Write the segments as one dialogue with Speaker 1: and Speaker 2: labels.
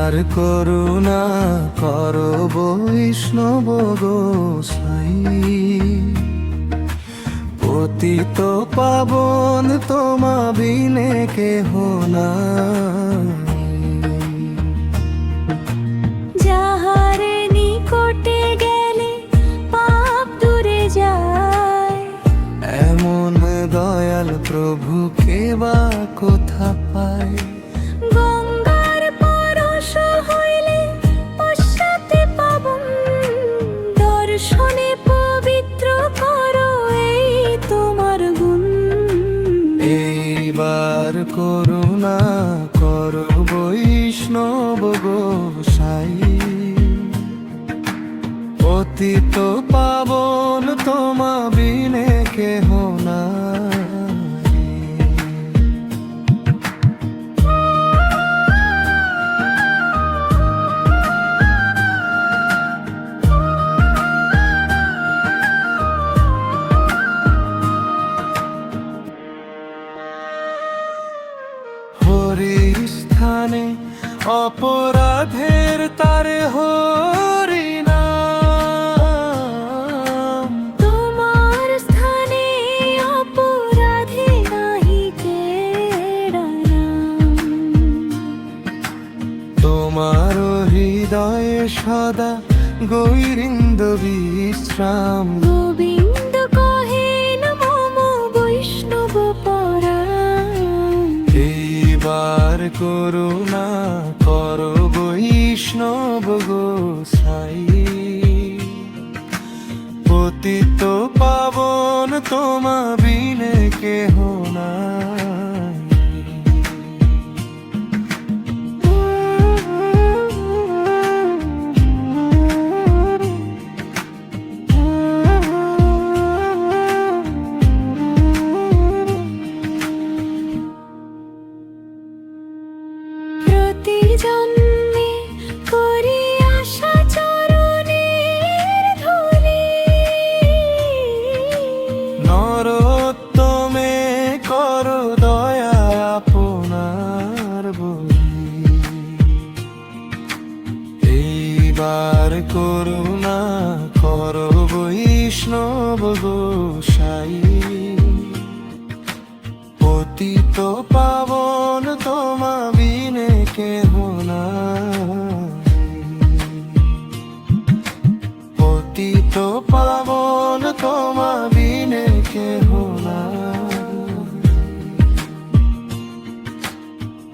Speaker 1: আর করুণা করো বৈষ্ণব গোসাই। পতিত পাবন তোমা বিনে কেহ নাই।
Speaker 2: যাহার নিকটে গেলে পাপ দূরে যায়,
Speaker 1: এমন দয়াল প্রভুকে বা কোথা পায়।
Speaker 2: গঙ্গার পরশ হইলে পশ্চাতে পাবন, দর্শনে পবিত্র করো এই তোমার গুণ।
Speaker 1: এইবার করুণা করো বৈষ্ণব গোসাই। পতিত পাবন তোমা বিনে কেহ নাই। হরির স্থানে অপরাধের তারে হরি নাম।
Speaker 2: তোমার স্থানে অপরাধী নাহি কেড়ানাম।
Speaker 1: তোমার হৃদয়ে সদা গৈরিন্দ বিশ্রাম।
Speaker 2: গোবিন্দ কহেন মম বৈষ্ণব পরাণ।
Speaker 1: এইবার করুণা করো বৈষ্ণব গোসাই। পতিত পাবন তোমা বিনে কেহ নাই।
Speaker 2: প্রতি জন্মে করি আশা চরণের ধূলি।
Speaker 1: নরোত্তমে করো দয়া আপনার বলি। এইবার করুণা করো বৈষ্ণব গোসাই। পতিত পাবন তোমা বিনে কেহ নাই। পতিত পাবন তোমা বিনে কেহ নাই।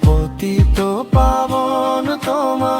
Speaker 1: পতিত পাবন তোমা